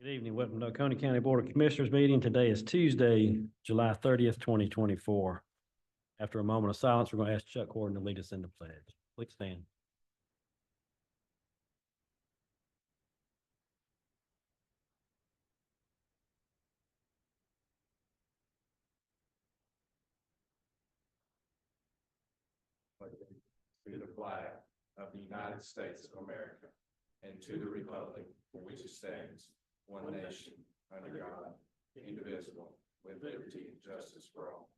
Good evening. Welcome to Oconee County Board of Commissioners meeting. Today is Tuesday, July 30th, 2024. After a moment of silence, we're going to ask Chuck Gordon to lead us in the pledge. Please stand. To the flag of the United States of America and to the republic for which it stands, one nation, under God, indivisible, with liberty and justice for all.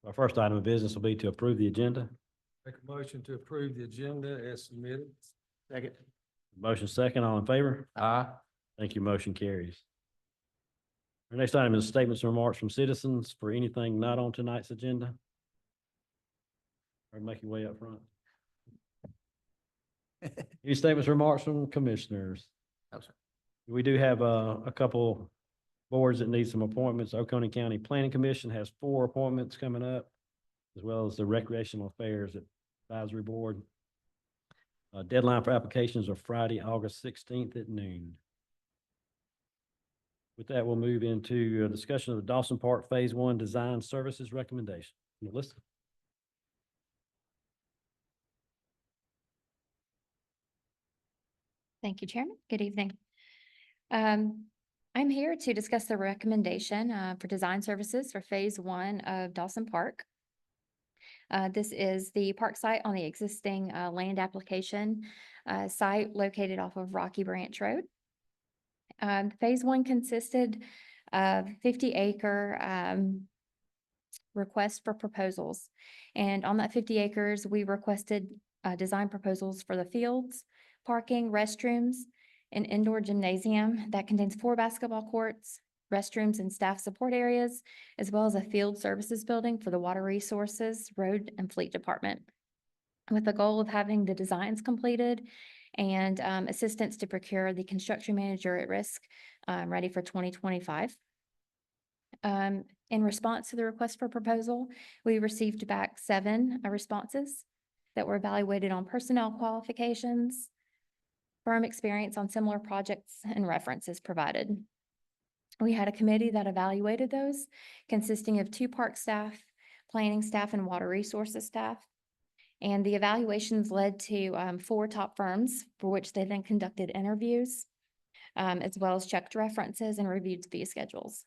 Our first item of business will be to approve the agenda. Make a motion to approve the agenda as submitted. Second. Motion second, all in favor? Aye. Thank you. Motion carries. Our next item is statements and remarks from citizens for anything not on tonight's agenda. Or make your way up front. Any statements, remarks from commissioners? No, sir. We do have a couple boards that need some appointments. Oconee County Planning Commission has 4 appointments coming up, as well as the Recreational Affairs Advisory Board. Deadline for applications are Friday, August 16th at noon. With that, we'll move into a discussion of the Dawson Park Phase 1 Design Services Recommendation. Melissa? Thank you, Chairman. Good evening. I'm here to discuss the recommendation for design services for Phase 1 of Dawson Park. This is the park site on the existing land application site located off of Rocky Branch Road. Phase 1 consisted of 50-acre request for proposals. And on that 50 acres, we requested design proposals for the fields, parking, restrooms, an indoor gymnasium that contains 4 basketball courts, restrooms and staff support areas, as well as a field services building for the water resources, road and fleet department, with the goal of having the designs completed and assistance to procure the construction manager at risk ready for 2025. In response to the request for proposal, we received back 7 responses that were evaluated on personnel qualifications, firm experience on similar projects, and references provided. We had a committee that evaluated those, consisting of 2 park staff, planning staff, and water resources staff. And the evaluations led to 4 top firms for which they then conducted interviews, as well as checked references and reviewed fee schedules.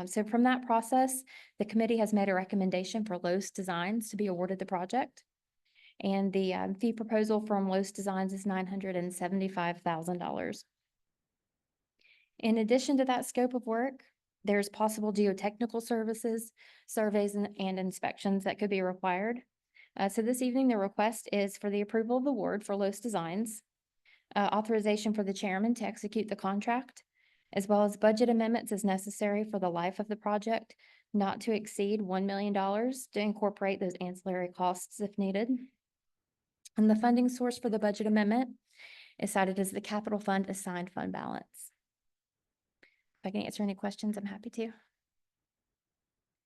So from that process, the committee has made a recommendation for Lowe's Designs to be awarded the project. And the fee proposal from Lowe's Designs is $975,000. In addition to that scope of work, there's possible geotechnical services, surveys, and inspections that could be required. So this evening, the request is for the approval of the award for Lowe's Designs, authorization for the chairman to execute the contract, as well as budget amendments as necessary for the life of the project, not to exceed $1 million to incorporate those ancillary costs if needed. And the funding source for the budget amendment is cited as the capital fund assigned fund balance. If I can answer any questions, I'm happy to.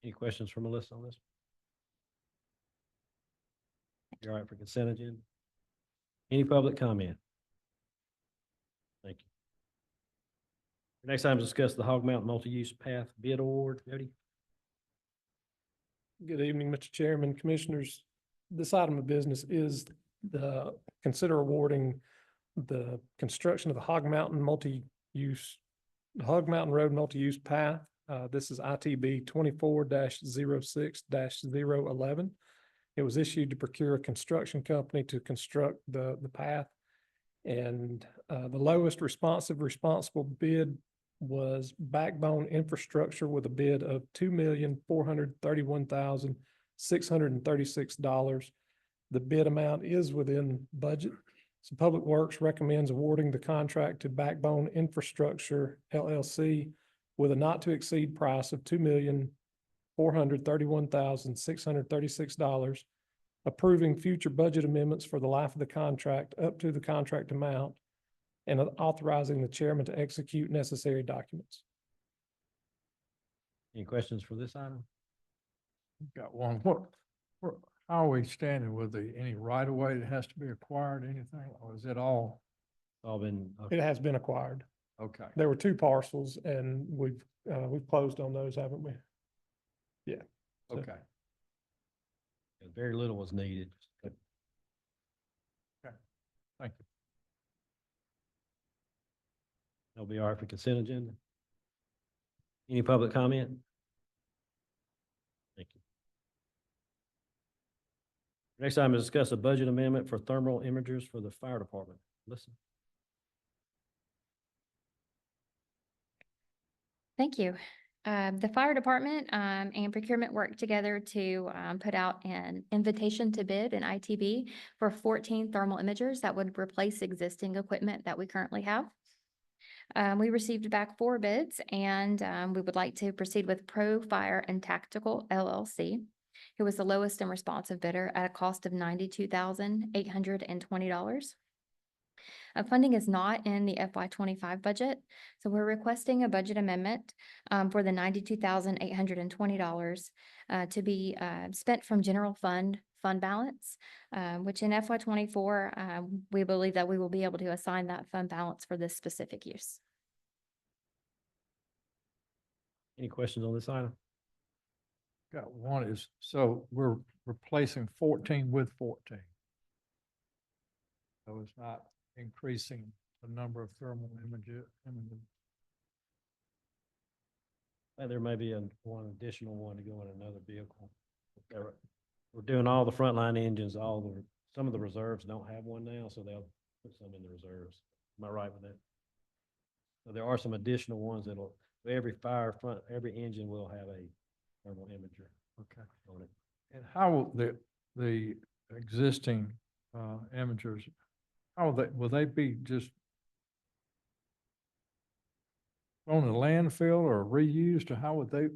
Any questions from Melissa on this? You all right for consent agenda? Any public comment? Thank you. The next item is discuss the Hog Mountain Multi-Use Path Bid Award. Jody? Good evening, Mr. Chairman, Commissioners. This item of business is consider awarding the construction of the Hog Mountain Road Multi-Use Path. This is ITB 24-06-011. It was issued to procure a construction company to construct the path. And the lowest responsible bid was Backbone Infrastructure with a bid of $2,431,636. The bid amount is within budget. So Public Works recommends awarding the contract to Backbone Infrastructure LLC with a not to exceed price of $2,431,636, approving future budget amendments for the life of the contract up to the contract amount, and authorizing the chairman to execute necessary documents. Any questions for this item? Got one. How are we standing with any right of way that has to be acquired, anything, or is it all All been, It has been acquired. Okay. There were two parcels and we've closed on those, haven't we? Yeah. So- Okay. very little was needed. Thank you. That'll be all right for consent agenda. Any public comment? Thank you. Next item is discuss a budget amendment for thermal imagers for the fire department. Listen. Thank you. The fire department and procurement worked together to put out an invitation to bid, an ITB, for 14 thermal imagers that would replace existing equipment that we currently have. We received back 4 bids, and we would like to proceed with Pro Fire and Tactical LLC, who was the lowest and responsive bidder at a cost of $92,820. Funding is not in the FY 25 budget, so we're requesting a budget amendment for the $92,820 to be spent from general fund balance, which in FY 24, we believe that we will be able to assign that fund balance for this specific use. Any questions on this item? Got one is, so we're replacing 14 with 14. So it's not increasing the number of thermal imaging. There may be one additional one to go in another vehicle. We're doing all the frontline engines, some of the reserves don't have one now, so they'll put some in the reserves. Am I right with that? So there are some additional ones every engine will have a thermal imager Okay. on it. And how will the existing imagers, will they be just on the landfill or reused, or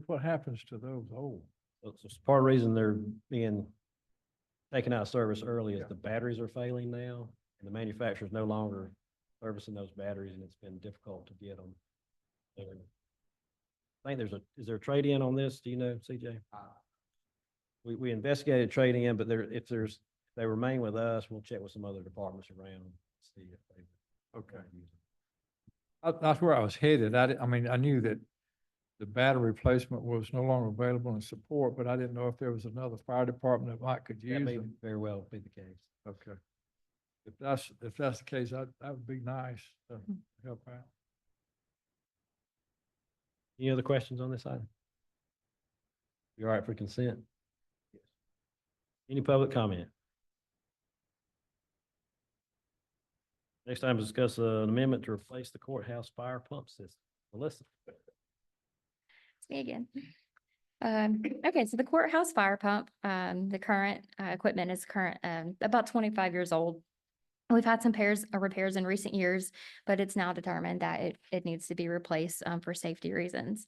what happens to those old? So part of the reason they're being taken out of service early is the batteries are failing now, and the manufacturer's no longer servicing those batteries, and it's been difficult to get them. I think is there a trade-in on this? Do you know, CJ? We investigated trade-in, but if they remain with us, we'll check with some other departments around, see if they. Okay. That's where I was headed. I mean, I knew that the battery replacement was no longer available in support, but I didn't know if there was another fire department that could That use may them. very well be the case. Okay. If that's the case, that would be nice to help out. Any other questions on this item? You all right for consent? Yes. Any public comment? Next time, discuss an amendment to replace the courthouse fire pump system. Melissa? It's me again. Okay, so the courthouse fire pump, the current equipment is about 25 years old. We've had some repairs in recent years, but it's now determined that it needs to be replaced for safety reasons.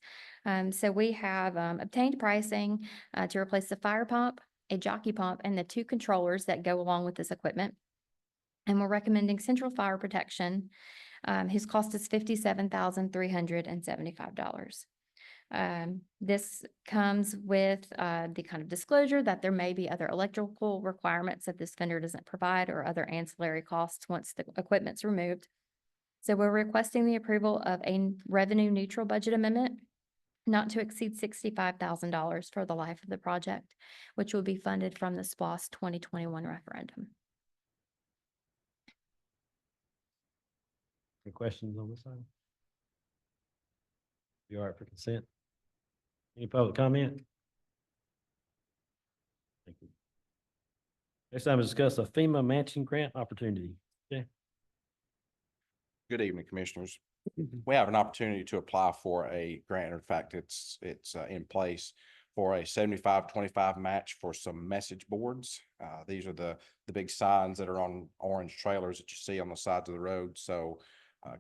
So we have obtained pricing to replace the fire pump, a jockey pump, and the 2 controllers that go along with this equipment. And we're recommending Central Fire Protection, whose cost is $57,375. This comes with the kind of disclosure that there may be other electrical requirements that this vendor doesn't provide or other ancillary costs once the equipment's removed. So we're requesting the approval of a revenue neutral budget amendment not to exceed $65,000 for the life of the project, which will be funded from the SPOS 2021 referendum. Any questions on this item? You all right for consent? Any public comment? Thank you. Next time, discuss a FEMA matching grant opportunity. Good evening, Commissioners. We have an opportunity to apply for a grant. In fact, it's in place for a 75-25 match for some message boards. These are the big signs that are on orange trailers that you see on the sides of the road. So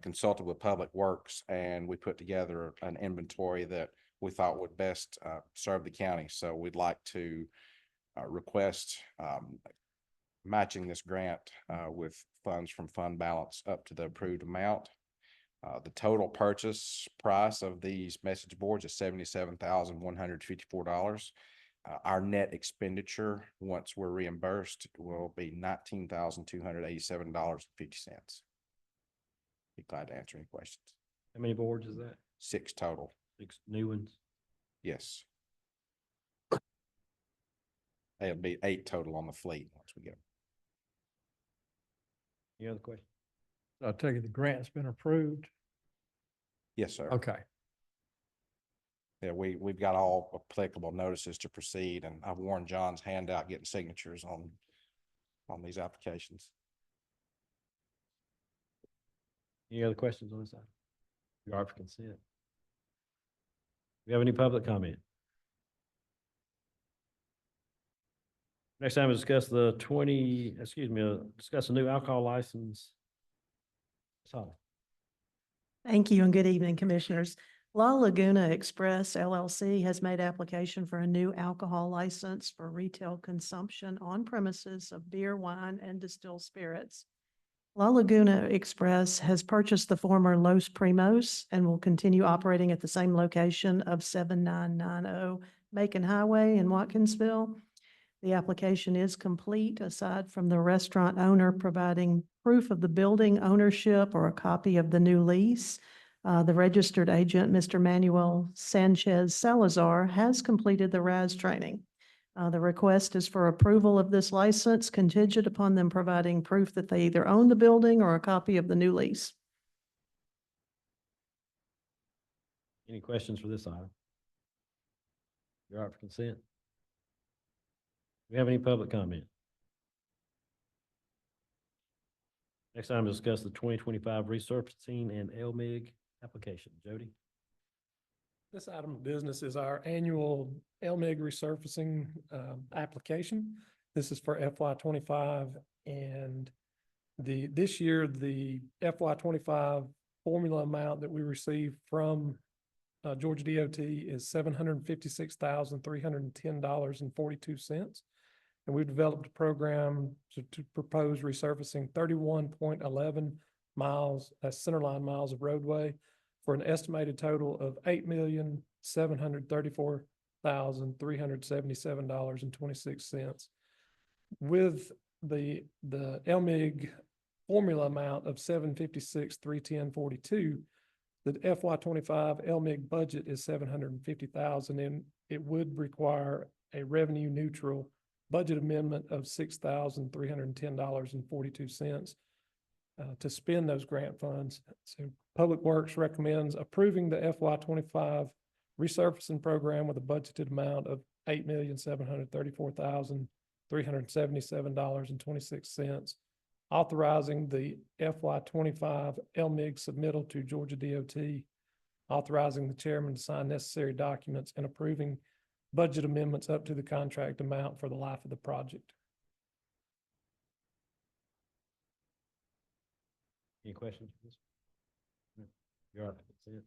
consulted with Public Works, and we put together an inventory that we thought would best serve the county. So we'd like to request matching this grant with funds from fund balance up to the approved amount. The total purchase price of these message boards is $77,154. Our net expenditure, once we're reimbursed, will be $19,287.50. be glad to answer any questions. How many boards is that? 6 total. 6 new ones? Yes. It'll be 8 total on the fleet once we get them. Any other questions? I take it the grant's been approved? Yes, sir. Okay. Yeah, we've got all applicable notices to proceed, and I've worn John's hand out getting signatures on these applications. Any other questions on this item? You are for consent. Do you have any public comment? Next time, we discuss discuss a new alcohol license. So, Thank you and good evening, Commissioners. La Laguna Express LLC has made application for a new alcohol license for retail consumption on premises of beer, wine, and distilled spirits. La Laguna Express has purchased the former Los Primos and will continue operating at the same location of 7990 Macon Highway in Watkinsville. The application is complete, aside from the restaurant owner providing proof of the building ownership or a copy of the new lease. The registered agent, Mr. Manuel Sanchez Salazar, has completed the RAS training. The request is for approval of this license contingent upon them providing proof that they either own the building or a copy of the new lease. any questions for this item? You are for consent? Do we have any public comment? Next item, discuss the 2025 resurfacing and LMIG application. Jody? This item of business is our annual LMIG resurfacing application. This is for FY '25, and this year, the FY '25 formula amount that we received from Georgia DOT is $756,310.42. And we've developed a program to propose resurfacing 31.11 miles, centerline miles of roadway, for an estimated total of $8,734,377.26. With the LMIG formula amount of $756,310.42, the FY '25 LMIG budget is $750,000, and it would require a revenue neutral budget amendment of $6,310.42 to spend those grant funds. So Public Works recommends approving the FY '25 resurfacing program with a budgeted amount of $8,734,377.26, authorizing the FY '25 LMIG submittal to Georgia DOT, authorizing the chairman to sign necessary documents, and approving budget amendments up to the contract amount for the life of the project. Any questions for this? You are for consent?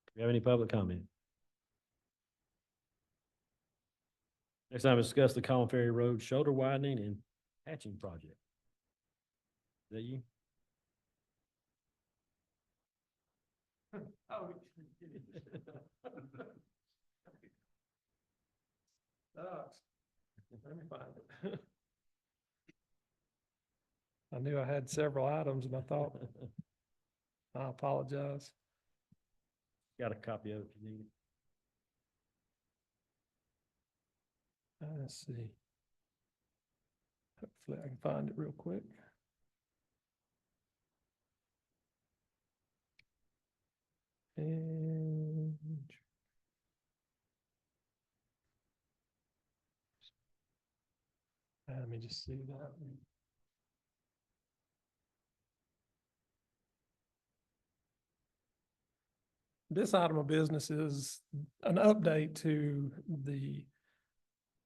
Do you have any public comment? Next time, discuss the Collin Ferry Road shoulder widening and patching project. Is that you? Let me find it. I knew I had several items and I thought, I apologize. Got a copy of it if you need it. Let's see. Hopefully I can find it real quick. And let me just see that. This item of business is an update to the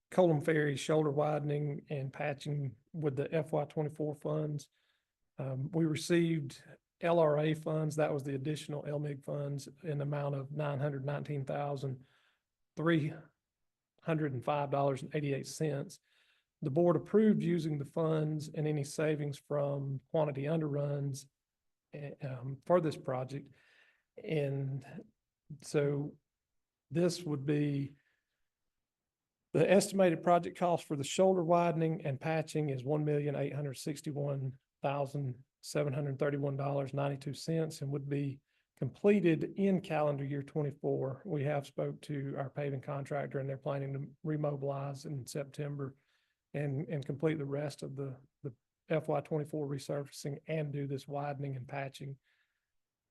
Collin Ferry shoulder widening and patching with the FY '24 funds. We received LRA funds. That was the additional LMIG funds in the amount of $919,305.88. The board approved using the funds and any savings from quantity underruns for this project. And so this would be the estimated project cost for the shoulder widening and patching is $1,861,700. $731.92 and would be completed in calendar year 24. We have spoke to our paving contractor and they're planning to remobilize in September and complete the rest of the FY 24 resurfacing and do this widening and patching.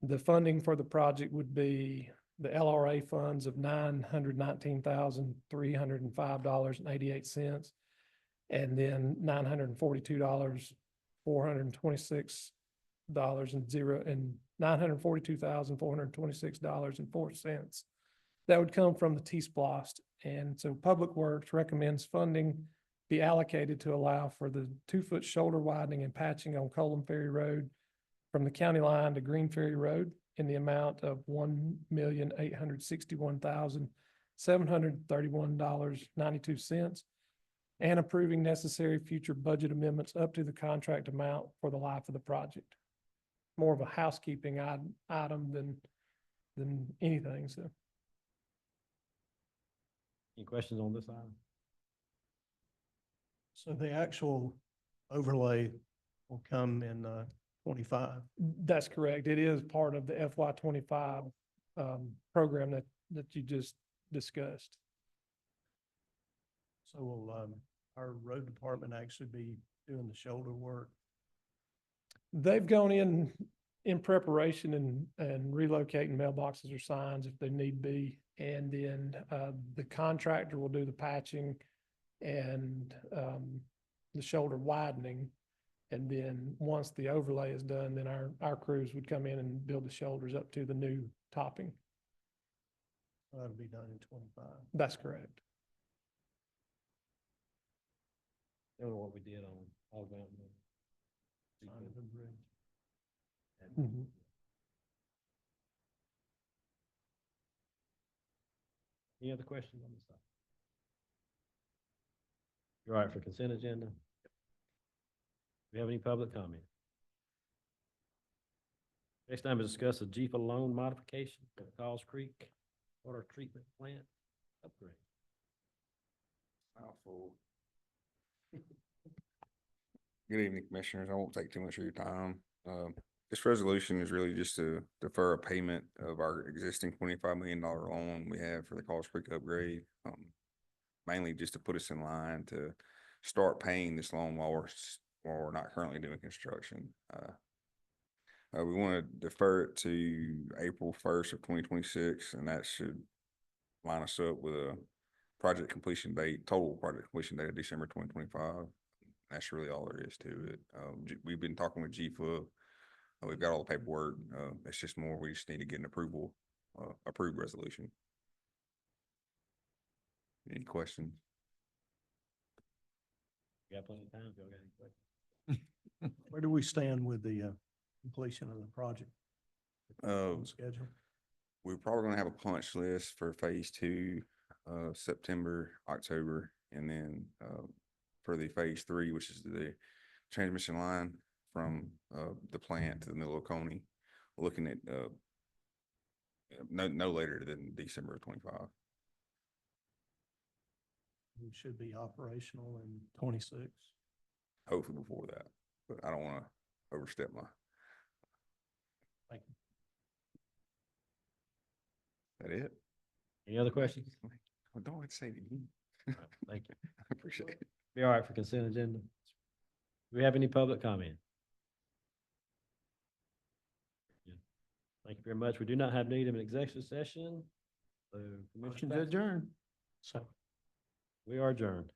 The funding for the project would be the LRA funds of $919,305.88. And then $942,426.04. That would come from the T-Splost. And so Public Works recommends funding be allocated to allow for the 2-foot shoulder widening and patching on Colum Ferry Road from the county line to Green Ferry Road in the amount of $1,861,731.92 and approving necessary future budget amendments up to the contract amount for the life of the project. More of a housekeeping item than anything, so. Any questions on this item? So the actual overlay will come in 25. That's correct. It is part of the FY 25 program that you just discussed. So will our road department actually be doing the shoulder work? They've gone in preparation and relocating mailboxes or signs if they need be. And then the contractor will do the patching and the shoulder widening. And then once the overlay is done, then our crews would come in and build the shoulders up to the new topping. That'll be done in 25. That's correct. Similar to what we did on Hog Mountain. Donovan Bridge. Mhm. Any other questions on this item? You're all right for consent agenda? Do we have any public comment? Next time is discuss a GFA loan modification for Falls Creek Water Treatment Plant upgrade. Mouthful. Good evening, Commissioners. I won't take too much of your time. This resolution is really just to defer a payment of our existing $25 million loan we have for the Falls Creek upgrade. Mainly just to put us in line to start paying this loan while we're not currently doing construction. We want to defer it to April 1st of 2026, and that should line us up with a project completion date, total project completion date of December 2025. That's really all there is to it. We've been talking with GFA. We've got all the paperwork. It's just more, we just need to get an approved resolution. Any questions? You got plenty of time if y'all got any questions. Where do we stand with the completion of the project? On schedule? We're probably gonna have a punch list for phase 2, September, October, and then for the phase 3, which is the transmission line from the plant to the middle of Oconee, we're looking at no later than December of 25. We should be operational in 26. Hopefully before that, but I don't want to overstep my. Thank you. That it? Any other questions? Well, don't have to say it again. All right, thank you. I appreciate it. Be all right for consent agenda? Do we have any public comment? Yeah. Thank you very much. We do not have need of an executive session. So Motion Commissioner to Paxton, adjourn. So. we are adjourned.